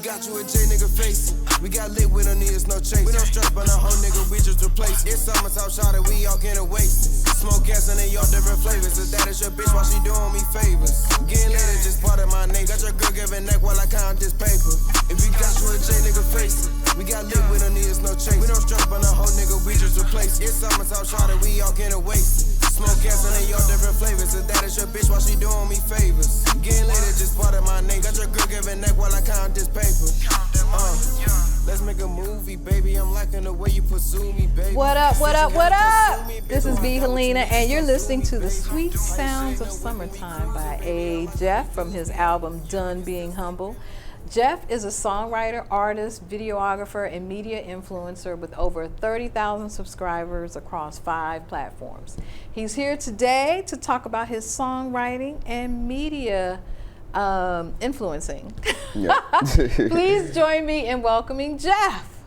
got you a J nigga face it. We got lit with no needs, no chase. We don't stress on a whole nigga, we just replace it. It's summer, top shot, we all getting wasted. Smoke gas and they all different flavors. If that is your bitch, why she doing me favors? Getting lit is just part of my name. Got your girl giving neck while I count this paper. If we got you a J nigga face it. We got lit with no needs, no chase. We don't stress on a whole nigga, we just replace it. It's summer, top shot, we all getting wasted. Smoke gas and they all different flavors. If that is your bitch, why she doing me favors? Getting lit is just part of my name. Got your girl giving neck while I count this paper. Let's make a movie, baby. I'm liking the way you pursue me, baby. What up, what up, what up? This is B. Helena, and you're listening to The Sweet Sounds of Summertime by A. Jeff from his album Done Being Humble. Jeff is a songwriter, artist, videographer, and media influencer with over 30,000 subscribers across 5 platforms. He's here today to talk about his songwriting and media influencing. Yep. Please join me in welcoming Jeff.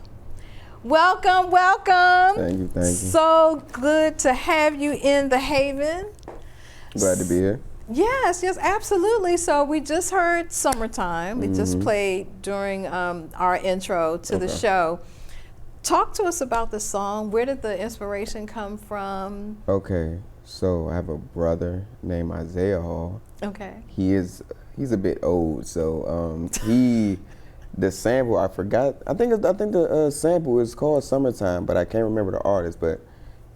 Welcome, welcome. Thank you, thank you. So good to have you in the Haven. Glad to be here. Yes, yes, absolutely. So we just heard Summertime. We just played during our intro to the show. Talk to us about the song. Where did the inspiration come from? Okay, so I have a brother named Isaiah Hall. Okay. He's a bit old, so the sample I forgot. I think the sample is called Summertime, but I can't remember the artist. But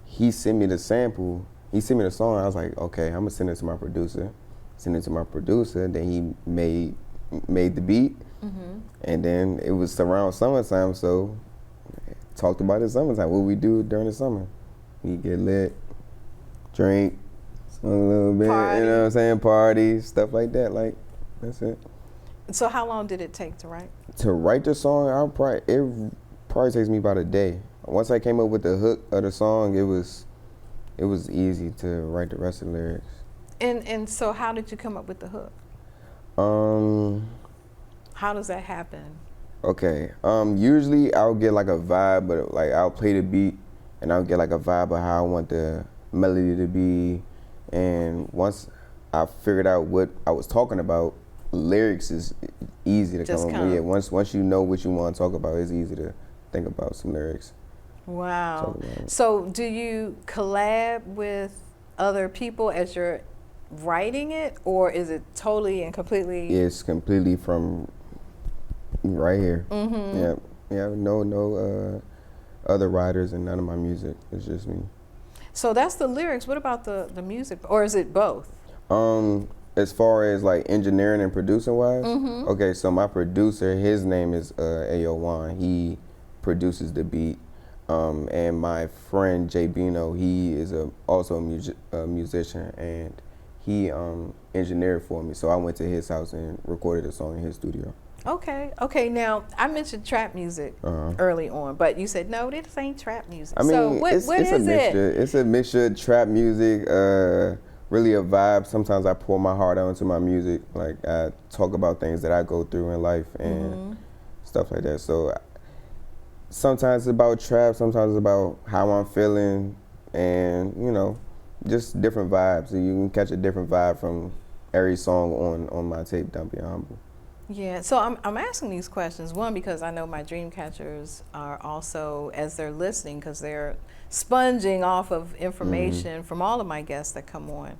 he sent me the sample. He sent me the song. I was like, okay, I'm gonna send it to my producer. Send it to my producer. Then he made the beat, and then it was around summertime. So talked about it summertime. What we do during the summer? We get lit, drink, smoke a little bit. Party. You know what I'm saying? Party, stuff like that. Like that's it. So how long did it take to write? To write the song, it probably takes me about a day. Once I came up with the hook of the song, it was easy to write the rest of the lyrics. And so how did you come up with the hook? How does that happen? Okay. Usually I'll get like a vibe, but like I'll play the beat and I'll get like a vibe of how I want the melody to be. And once I figured out what I was talking about, lyrics is easy to Just come up with. Yeah, once you know what you want to talk about, it's easy to think about some lyrics. Wow. So do you collab with other people as you're writing it, or is it totally and completely? It's completely from right here. Yeah. No other writers and none of my music. It's just me. So that's the lyrics. What about the music, or is it both? As far as like engineering and producing wise, okay. So my producer, his name is Ayo Wan. He produces the beat. And my friend Jay Bino, he is also a musician, and he engineered for me. So I went to his house and recorded a song in his studio. Okay. Now I mentioned trap music early on, but you said no, this ain't trap music. I mean, so what it's is a mixture. it? It's a mixture of trap music, really a vibe. Sometimes I pour my heart out into my music. Like I talk about things that I go through in life and stuff like that. So sometimes it's about trap, sometimes it's about how I'm feeling, and just different vibes. So you can catch a different vibe from every song on my tape, Done Being Humble. Yeah, so I'm asking these questions, one, because I know my dream catchers are also, as they're listening, because they're sponging off of information from all of my guests that come on.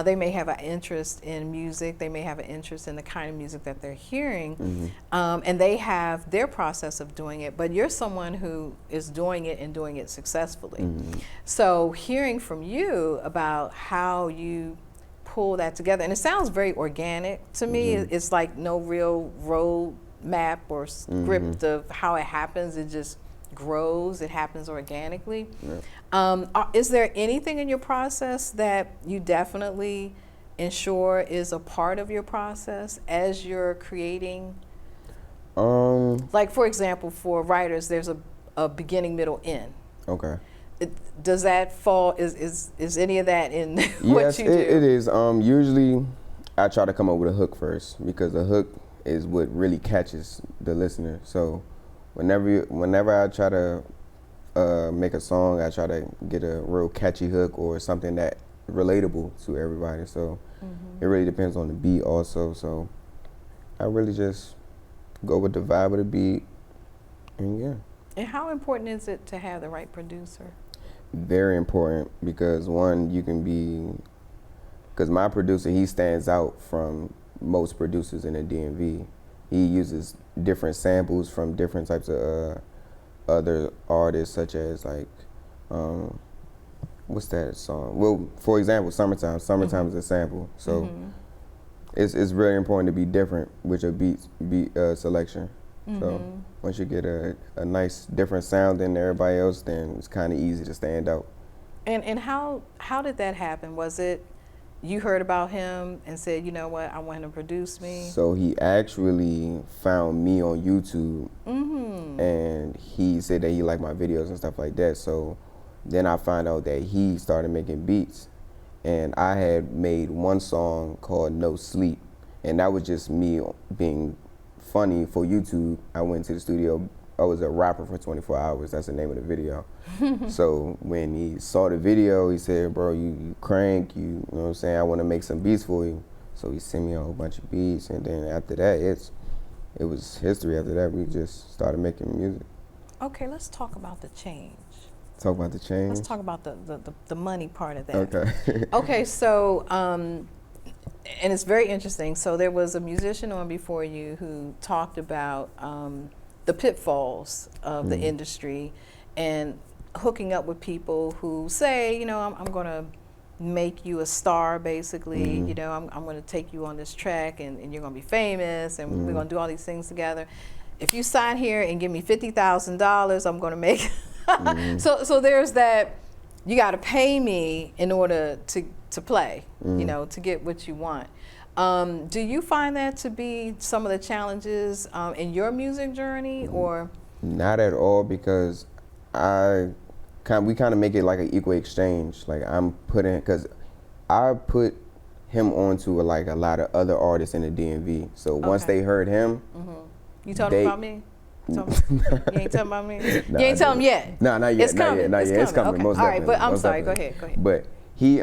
They may have an interest in music, they may have an interest in the kind of music that they're hearing, and they have their process of doing it, but you're someone who is doing it and doing it successfully. So hearing from you about how you pull that together, and it sounds very organic to me. It's like no real road map or script of how it happens. It just grows. It happens organically. Is there anything in your process that you definitely ensure is a part of your process as you're creating? Like, for example, for writers, there's a beginning, middle, end. Okay. Does that fall, is any of that in what you do? It is. Usually I try to come up with a hook first, because the hook is what really catches the listener. So whenever I try to make a song, I try to get a real catchy hook or something that relatable to everybody. So it really depends on the beat also. So I really just go with the vibe of the beat, and yeah. And how important is it to have the right producer? Very important, because one, you can be, because my producer, he stands out from most producers in the DMV. He uses different samples from different types of other artists, such as like, what's that song? Well, for example, Summertime. Summertime is a sample, so it's really important to be different with your beat selection. So once you get a nice different sound than everybody else, then it's kind of easy to stand out. And how did that happen? Was it you heard about him and said, you know what, I want him to produce me? So he actually found me on YouTube, and he said that he liked my videos and stuff like that. So then I found out that he started making beats, and I had made one song called No Sleep, and that was just me being funny for YouTube. I went to the studio. I was a rapper for 24 hours. That's the name of the video. So when he saw the video, he said, bro, you crank, you know what I'm saying? I want to make some beats for you. So he sent me a whole bunch of beats, and then after that, it was history. After that, we just started making music. Okay, let's talk about the change. Talk about the change? Let's talk about the money part of that. Okay. Okay, so, and it's very interesting. So there was a musician on before you who talked about the pitfalls of the industry and hooking up with people who say, you know, I'm going to make you a star, basically. You know, I'm going to take you on this track, and you're going to be famous, and we're going to do all these things together. If you sign here and give me $50,000, I'm going to make. So there's that. You got to pay me in order to play. You know, to get what you want. Do you find that to be some of the challenges in your music journey, or? Not at all, because we kind of make it like an equal exchange. Like because I put him onto a lot of other artists in the DMV. So once they heard him, you told him about me? You ain't telling about me? Nah, you ain't telling him yet? No, not yet. It's coming. Not yet. It's coming. Okay. Most all definitely. right, but I'm most sorry. definitely. Go ahead. But he,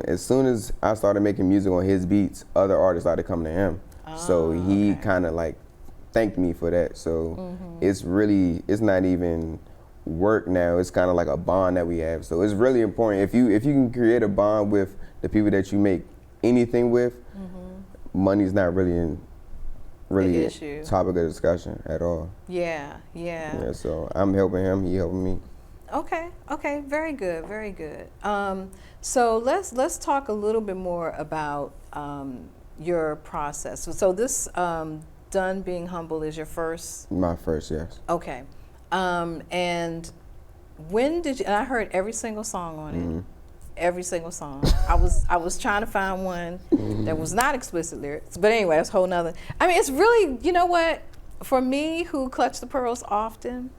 as soon as I started making music on his beats, other artists started coming to him. So he kind of like thanked me for that. So it's not even work now. It's kind of like a bond that we have. So it's really important. If you can create a bond with the people that you make anything with, money's not really a topic of discussion at all. Yeah, so I'm helping him, he helping me. Okay, very good. So let's talk a little bit more about your process. So this Done Being Humble is your first? My first, yes. Okay, and when did you? And I heard every single song on it. Every single song. I was trying to find one that was not explicit lyrics, but anyway, that's a whole nother. I mean, it's really, you know what? For me, who clutch the pearls often,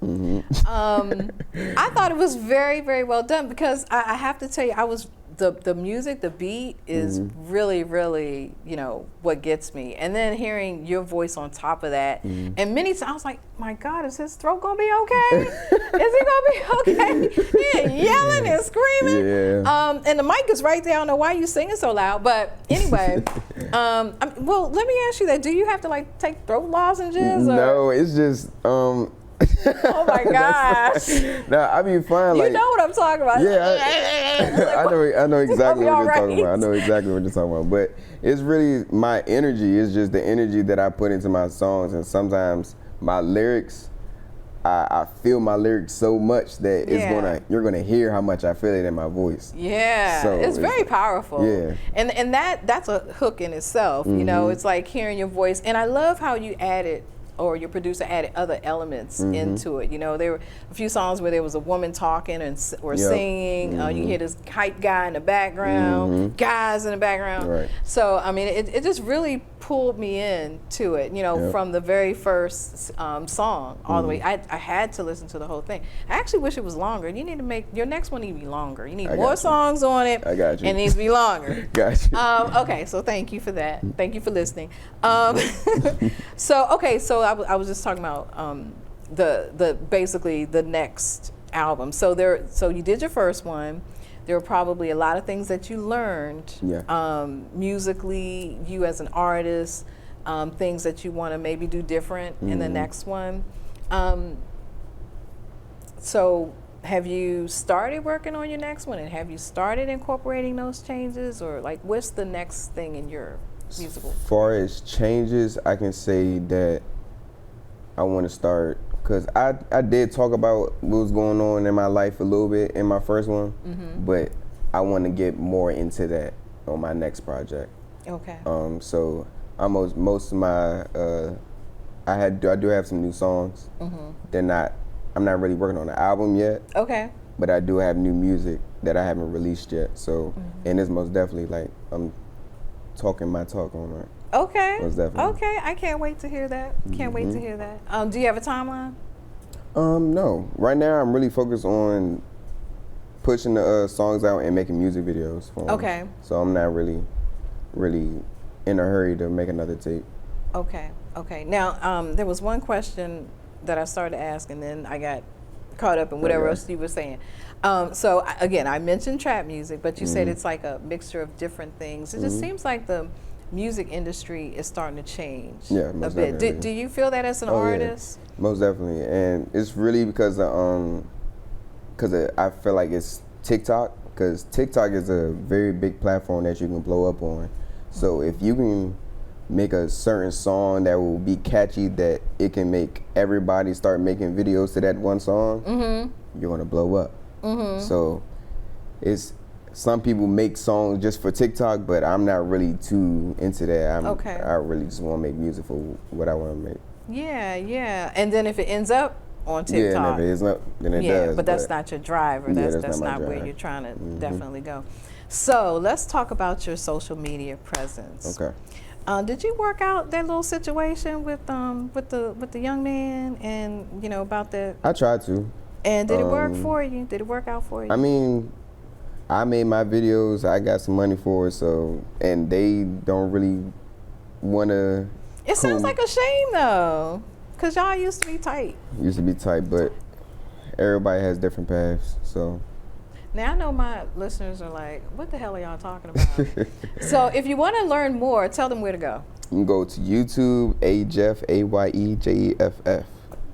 I thought it was very, very well done, because I have to tell you, the music, the beat is really, really, you know, what gets me. And then hearing your voice on top of that, and many times I was like, my God, is his throat gonna be okay? Is he gonna be okay? He yelling and screaming. Yeah. And the mic is right there. I don't know why you singing so loud, but anyway. Well, let me ask you that. Do you have to take throat lozenges? Or? No, it's just. Oh my gosh! Nah, I mean, fine. You know what I'm talking about? Yeah, I know exactly what you're talking about. I know exactly what you're talking about. But it's really my energy. It's just the energy that I put into my songs, and sometimes my lyrics, I feel my lyrics so much that you're gonna hear how much I feel it in my voice. Yeah, so it's very powerful. Yeah, and that's a hook in itself. You know, it's like hearing your voice, and I love how you added, or your producer added, other elements into it. You know, there were a few songs where there was a woman talking or singing. You hear this hype guy in the background, guys in the background. Right. So, I mean, it just really pulled me into it, you know, from the very first song all the way. I had to listen to the whole thing. I actually wish it was longer. You need to make, your next one need to be longer. You need more songs on it. I got you. And it needs to be longer. Got you. Okay, so thank you for that. Thank you for listening. So I was just talking about the basically the next album. So you did your first one. There were probably a lot of things that you learned musically, you as an artist, things that you want to maybe do different in the next one. So have you started working on your next one, and have you started incorporating those changes, or like what's the next thing in your musical? As far as changes, I can say that I want to start, because I did talk about what was going on in my life a little bit in my first one, but I want to get more into that on my next project. Okay. So most of my I do have some new songs. I'm not really working on an album yet. Okay. But I do have new music that I haven't released yet. So and it's most definitely like I'm talking my talk on that. Okay. Most definitely. Okay. I can't wait to hear that. Can't wait to hear that. Do you have a timeline? No. Right now I'm really focused on pushing the songs out and making music videos for them. Okay. So I'm not really in a hurry to make another tape. Okay. Okay. Now, there was one question that I started to ask, and then I got caught up in whatever else you were saying. So again, I mentioned trap music, but you said it's like a mixture of different things. It just seems like the music industry is starting to change a bit. Do you feel that as an artist? Yeah. Most definitely, and it's really because I feel like it's TikTok, because TikTok is a very big platform that you can blow up on. So if you can make a certain song that will be catchy, that it can make everybody start making videos to that one song, you're gonna blow up. So it's some people make songs just for TikTok, but I'm not really too into that. I really just want to make music for what I want to make. Yeah, yeah. And then if it ends up on TikTok, yeah, and if it ends up, then it does. But that's not your driver. That's not where you're trying to definitely go. So let's talk about your social media presence. Okay. Did you work out that little situation with the young man, and about the? I tried to. And did it work for you? Did it work out for you? I mean, I made my videos. I got some money for it, so, and they don't really want to. It sounds like a shame though, because y'all used to be tight. Used to be tight, but everybody has different paths, so. Now I know my listeners are like, what the hell are y'all talking about? So if you want to learn more, tell them where to go. You can go to YouTube, Ayejeff, Ayejeff.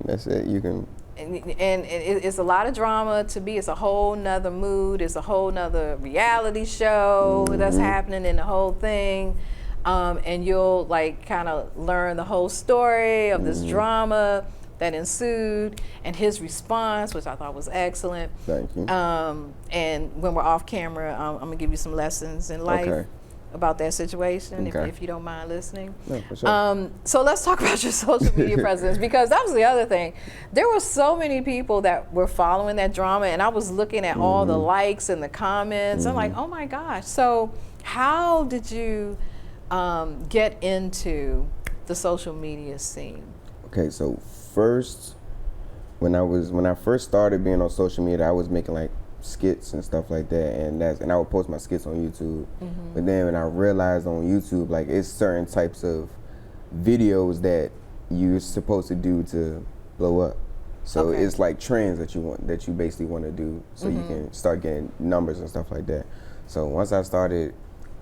That's it. You can. And it's a lot of drama to be. It's a whole nother mood. It's a whole nother reality show that's happening in the whole thing. And you'll like kind of learn the whole story of this drama that ensued and his response, which I thought was excellent. Thank you. And when we're off camera, I'm gonna give you some lessons in life about that situation, if you don't mind listening. No, for sure. So let's talk about your social media presence, because that was the other thing. There were so many people that were following that drama, and I was looking at all the likes and the comments. I'm like, oh my gosh. So how did you get into the social media scene? Okay, so first, when I first started being on social media, I was making like skits and stuff like that, and I would post my skits on YouTube. But then when I realized on YouTube, like, it's certain types of videos that you're supposed to do to blow up. So it's like trends that you basically want to do, so you can start getting numbers and stuff like that. So once I started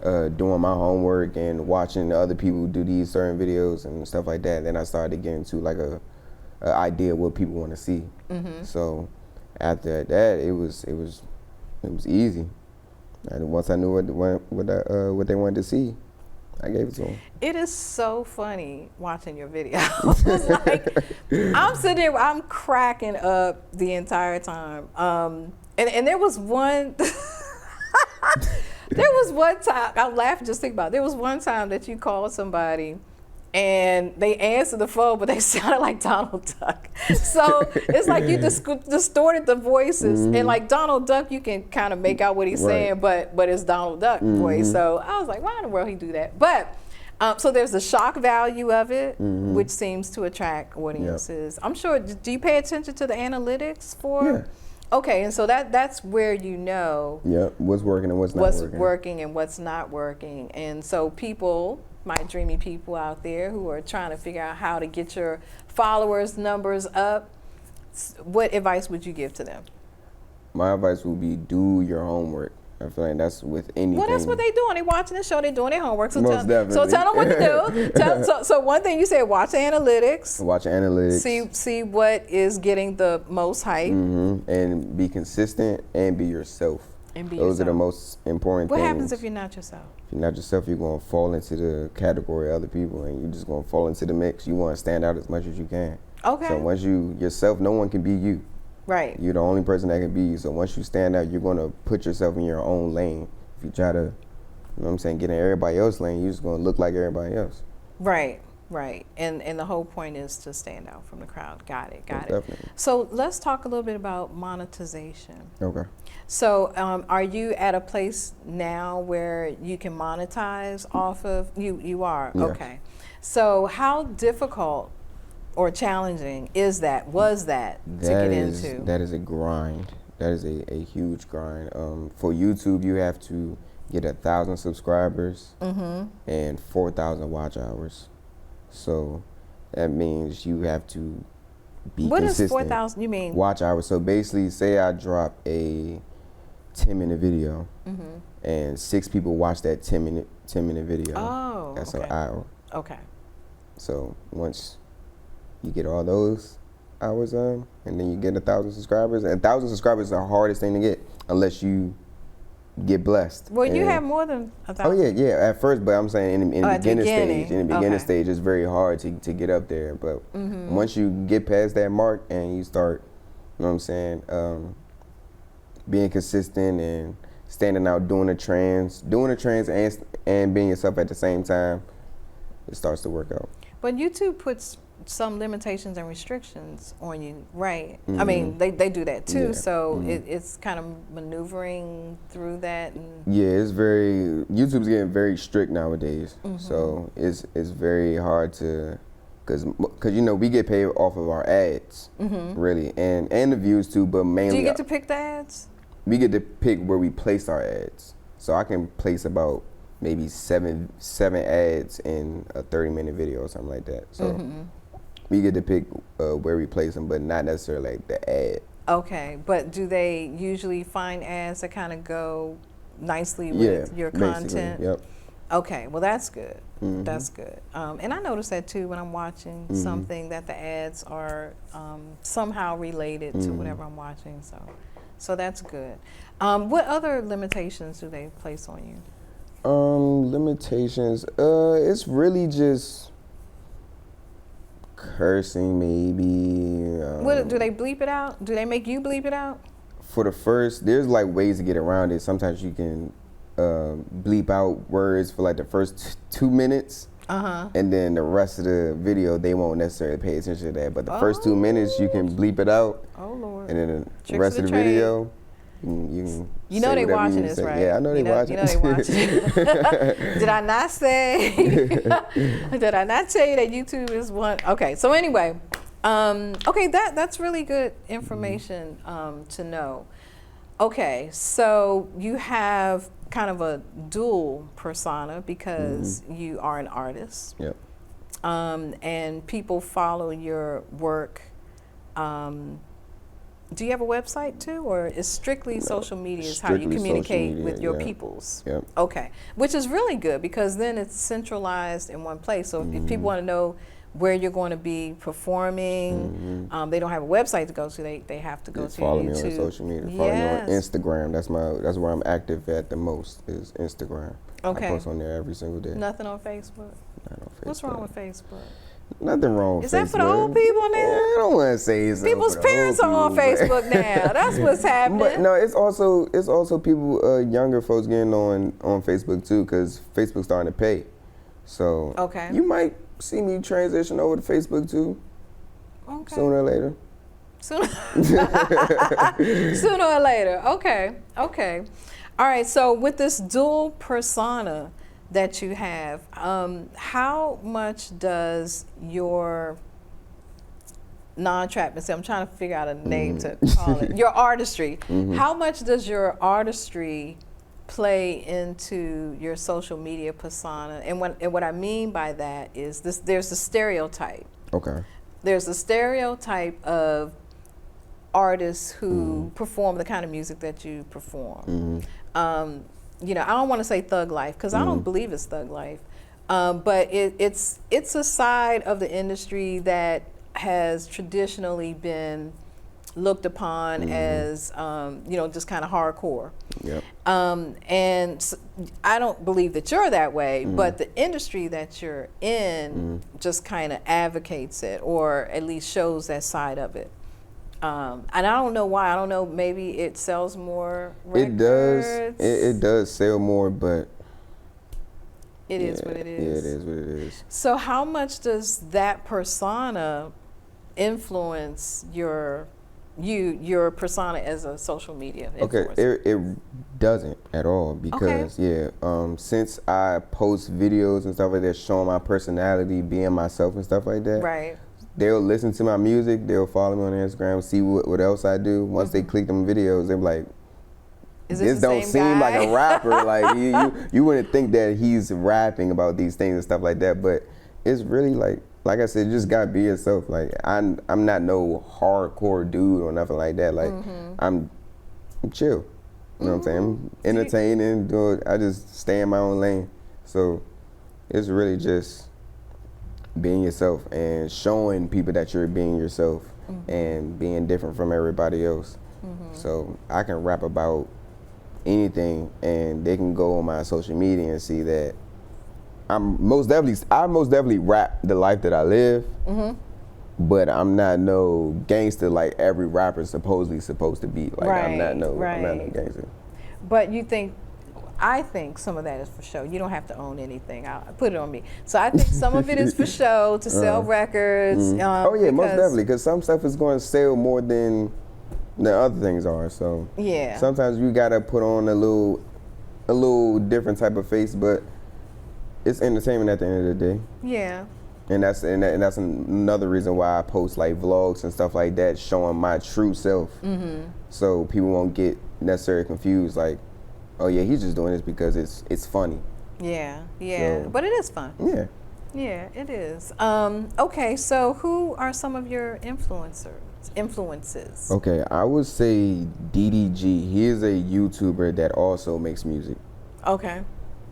doing my homework and watching the other people do these certain videos and stuff like that, then I started getting to like a idea of what people want to see. So after that, it was easy. And once I knew what they wanted to see, I gave it to them. It is so funny watching your videos. Like, I'm sitting there, I'm cracking up the entire time. And there was one. There was one time, I'm laughing just think about it. There was one time that you called somebody and they answered the phone, but they sounded like Donald Duck. So it's like you distorted the voices. And like Donald Duck, you can kind of make out what he's saying, but it's Donald Duck voice. So I was like, why in the world he do that? But so there's the shock value of it, which seems to attract audiences. I'm sure, do you pay attention to the analytics for? Yeah. Okay, and so that's where you know what's working and what's not working. What's working and what's not working. And so people, my dreamy people out there who are trying to figure out how to get your followers numbers up, what advice would you give to them? My advice would be do your homework. I feel like that's with anything. Well, that's what they doing. They watching the show. They doing their homework. So Most definitely. So tell them what to do. So one thing you said, watch the analytics. Watch analytics. See what is getting the most hype. And be consistent and be yourself. Those are the most important things. What happens if you're not yourself? If you're not yourself, you're going to fall into the category of other people, and you're just going to fall into the mix. You want to stand out as much as you can. Okay. So once you yourself, no one can be you. Right. You're the only person that can be you. So once you stand out, you're going to put yourself in your own lane. If you try to, you know what I'm saying, get in everybody else's lane, you're just going to look like everybody else. Right. Right. And the whole point is to stand out from the crowd. Got it. Definitely. So let's talk a little bit about monetization. Okay. So are you at a place now where you can monetize off of, you are? Yeah. Okay. So how difficult or challenging was that to get into? That is a grind. That is a huge grind. For YouTube, you have to get 1,000 subscribers and 4,000 watch hours. So that means you have to be what consistent. What is 4,000? You mean? Watch hours. So basically, say I drop a 10-minute video and 6 people watch that 10-minute video. Oh, that's okay. an hour. Okay. So once you get all those hours on, and then you get 1,000 subscribers. And 1,000 subscribers is the hardest thing to get unless you get blessed. Well, you have more than 1,000. Oh yeah. At first, but I'm saying in the beginning stage, Okay. stage, it's very hard to get up there. But once you get past that mark and you start, you know what I'm saying, being consistent and standing out, doing the trends and being yourself at the same time, it starts to work out. But YouTube puts some limitations and restrictions on you, right? I mean, they do that too. Yeah. So it's kind of maneuvering through that. And Yeah, YouTube's getting very strict nowadays. So it's very hard to, cause you know we get paid off of our ads, really, and the views too. But mainly, do you get to pick the ads? We get to pick where we place our ads. So I can place about maybe seven ads in a 30-minute video or something like that. So we get to pick where we place them, but not necessarily like the ad. Okay, but do they usually find ads that kind of go nicely with your content? Yep. Okay, well that's good. That's good. And I notice that too when I'm watching something, that the ads are somehow related to whatever I'm watching. So that's good. What other limitations do they place on you? Limitations. It's really just cursing, maybe. What, do they bleep it out? Do they make you bleep it out? For the first, there's like ways to get around it. Sometimes you can bleep out words for like the first 2 minutes. And then the rest of the video, they won't necessarily pay attention to that. But the first 2 minutes, you can bleep it out. Oh, Lord. And then the Tricks rest of of the the video, you You know say they whatever watching you this, say. right? Yeah, I know they watching. You know they watching. Did I not say? Did I not tell you that YouTube is one? Okay, so anyway, okay, that's really good information to know. Okay, so you have kind of a dual persona because you are an artist. Yep. And people follow your work. Do you have a website too, or is strictly social media is how you Strictly communicate social with media, your yeah. peoples? Yep. Okay, which is really good because then it's centralized in one place. So if people want to know where you're going to be performing, they don't have a website to go to. They have to go Just to follow YouTube. me on social media. Follow me on Instagram. That's where I'm active at the most is Instagram. Okay. I post on there every single day. Nothing on Facebook. Not on Facebook. What's wrong with Facebook? Nothing wrong with Facebook. Is that for the old people now? Yeah, I don't want to say it's People's parents are on Facebook now. That's what's happening. But no, it's also people, younger folks getting on Facebook too, because Facebook's starting to pay. So you might see me transition over to Facebook too. Okay. Sooner or later. Sooner or later. Okay. All right. So with this dual persona that you have, how much does your non-trap, I'm trying to figure out a name to call it, your artistry, how much does your artistry play into your social media persona? And what I mean by that is there's a stereotype. Okay. There's a stereotype of artists who perform the kind of music that you perform. you know, I don't want to say thug life because I don't believe it's thug life, but it's a side of the industry that has traditionally been looked upon as, you know, just kind of hardcore. Yep. And I don't believe that you're that way, but the industry that you're in just kind of advocates it, or at least shows that side of it. And I don't know why. I don't know. Maybe it sells more records. It does. It does sell more, but it is what it is. Yeah, it is what it is. So how much does that persona influence your persona as a social media influencer? Okay, it doesn't at all because since I post videos and stuff like that, showing my personality, being myself and stuff like that. Right. They'll listen to my music. They'll follow me on Instagram, see what else I do. Once they click them videos, they're like, "This don't seem like a rapper." Like you wouldn't think that he's rapping about these things and stuff like that. But it's really like I said, you just gotta be yourself. Like I'm not no hardcore dude or nothing like that. Like I'm chill. You know what I'm saying? I'm entertaining. I just stay in my own lane. So it's really just being yourself and showing people that you're being yourself and being different from everybody else. So I can rap about anything and they can go on my social media and see that I most definitely rap the life that I live, but I'm not no gangster like every rapper supposedly supposed to be. Like I'm not no gangster. But I think some of that is for show. You don't have to own anything. I'll put it on me. So I think some of it is for show, to sell records. Oh yeah, most definitely, because some stuff is going to sell more than the other things are. So yeah, sometimes you gotta put on a little different type of face, but it's entertainment at the end of the day. Yeah. And that's another reason why I post like vlogs and stuff like that, showing my true self, so people won't get necessarily confused. Like, oh yeah, he's just doing this because it's funny. Yeah, So, but it is fun. Yeah. Yeah, it is. Okay, so who are some of your influences? Okay, I would say DDG. He is a YouTuber that also makes music. Okay.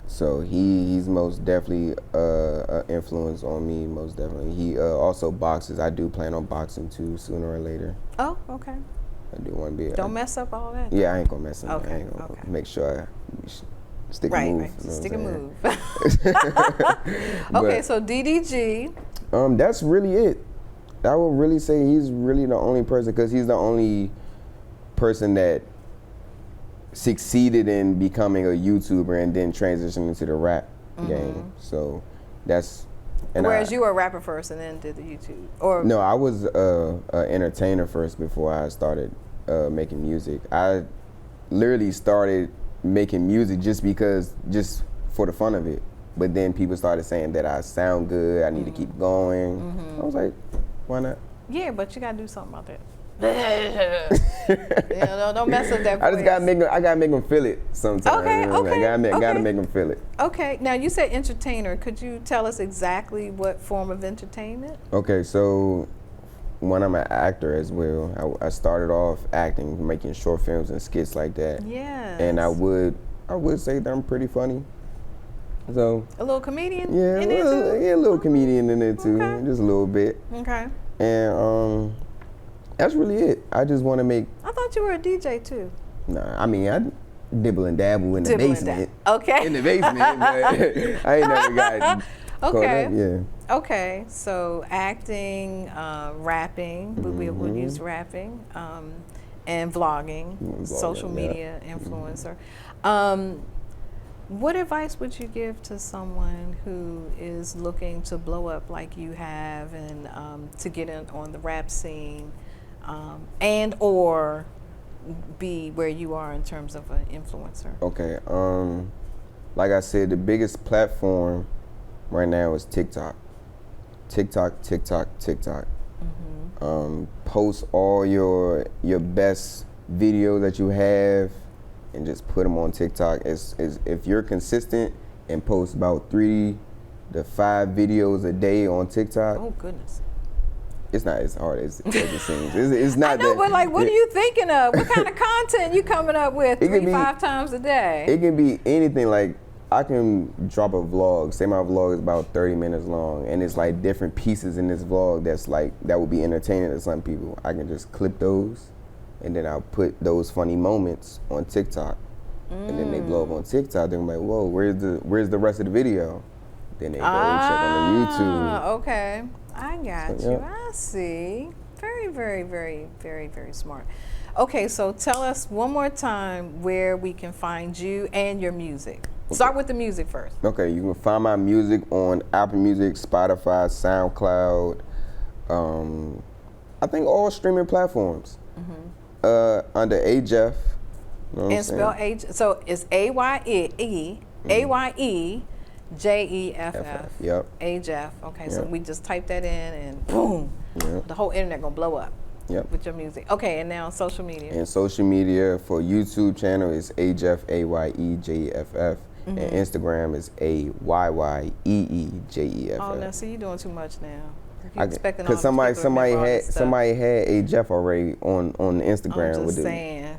So he's most definitely an influence on me, most definitely. He also boxes. I do plan on boxing too, sooner or later. Oh, okay. I do want to be. Don't mess up all that. Yeah, I ain't gonna mess up. Okay, I ain't gonna okay. make sure I stick and move. Right. You know Stick and what move. Okay, so DDG. That's really it. I would really say he's really the only person, because he's the only person that succeeded in becoming a YouTuber and then transitioning into the rap game. So that's. Whereas you were a rapper first and then did the YouTube, or no, I was an entertainer first before I started making music. I literally started making music just for the fun of it. But then people started saying that I sound good, I need to keep going. I was like, why not? Yeah, but you gotta do something about that. Don't mess up that voice. I gotta make them feel it sometimes. Okay, you know? okay. I gotta make them feel it. Okay, now you said entertainer. Could you tell us exactly what form of entertainment? Okay, so when I'm an actor as well, I started off acting, making short films and skits like that. Yes. And I would say that I'm pretty funny. So a little comedian yeah, in there too? Yeah, a little comedian in there too, Okay. just a little bit. Okay. And that's really it. I just want to make. I thought you were a DJ too. Nah, I mean I dibble and dabble in the basement. Okay. In the basement, but I ain't never got. Okay. Caught up, yeah. Okay, so acting, rapping, we would use rapping, and vlogging, social media influencer. What advice would you give to someone who is looking to blow up like you have and to get in on the rap scene and or be where you are in terms of an influencer? Okay, like I said, the biggest platform right now is TikTok. TikTok. Post all your best videos that you have and just put them on TikTok. If you're consistent and post about 3 to 5 videos a day on TikTok, oh goodness, it's not as hard as it seems. It's not I know, that. but like, what are you thinking of? What kind of content you coming up with It could be- 5 times a day? It can be anything. Like I can drop a vlog. Say my vlog is about 30 minutes long, and it's like different pieces in this vlog that's like that would be entertaining to some people. I can just clip those, and then I'll put those funny moments on TikTok, and then they blow up on TikTok. They're like, "Whoa, where's the rest of the video?" Then they go check on the YouTube. Okay, I got So, you. yeah. I see. Very, very, very, very, very smart. Okay, so tell us one more time where we can find you and your music. Start with the music first. Okay, you can find my music on Apple Music, Spotify, SoundCloud. I think all streaming platforms. Under AJEF. You know what I'm And spell saying? so it's AYEJEFF. Yep. AJEF. Okay, so Yep. we just type that in and boom, Yep. the whole internet gonna blow up Yep. with your music. Okay, and now social media. And social media for YouTube channel is AJEF, AYEJEFF. And Instagram is AYYEEJEFF. Oh, now see, you're doing too much now. If you're expecting all Because those people to remember all this stuff. somebody had AJEF already on Instagram. I'm with just saying.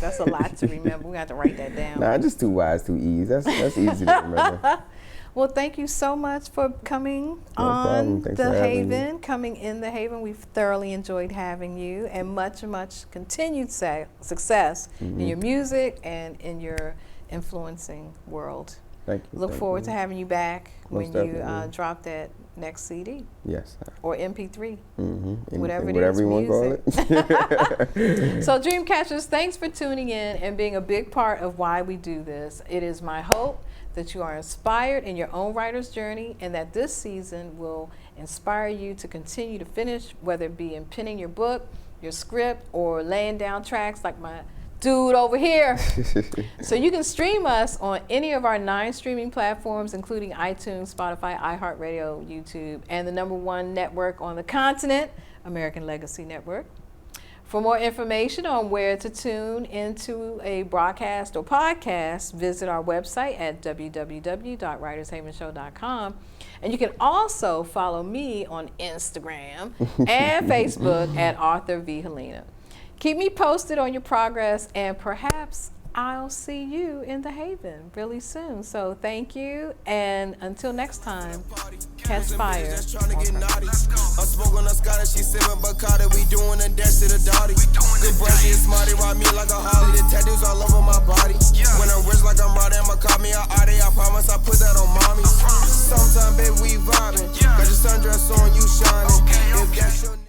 That's a lot to remember. We got to write that down. Nah, just 2 Y's, 2 E's. That's easy to remember. Well, thank you so much for coming No on problem. Thanks The for having me. Haven, coming in The Haven. We've thoroughly enjoyed having you, and much continued success in your music and in your influencing world. Thank you. Look thank forward you. to having you back Most when you definitely. drop that next CD Yes. or MP3. Mm-hmm. Whatever it Whatever is, you want to call it. So Dreamcatchers, thanks for tuning in and being a big part of why we do this. It is my hope that you are inspired in your own writer's journey and that this season will inspire you to continue to finish, whether it be in penning your book, your script, or laying down tracks like my dude over here. So you can stream us on any of our 9 streaming platforms, including iTunes, Spotify, iHeartRadio, YouTube, and the #1 network on the continent, American Legacy Network. For more information on where to tune into a broadcast or podcast, visit our website at www.writershavenshow.com. And you can also follow me on Instagram and Facebook at Arthur V. Helena. Keep me posted on your progress, and perhaps I'll see you in The Haven really soon. So thank you, and until next time, catch fire. Unspoken on Scottish, she sipping Bacardi. We doing a dash to the Dottie. Good brush, she is smarty, ride me like a Holly. The tattoos all over my body. When I'm rich like I'm riding my car, me a Audi. I promise I put that on mommy. Sometime, baby, we vibe.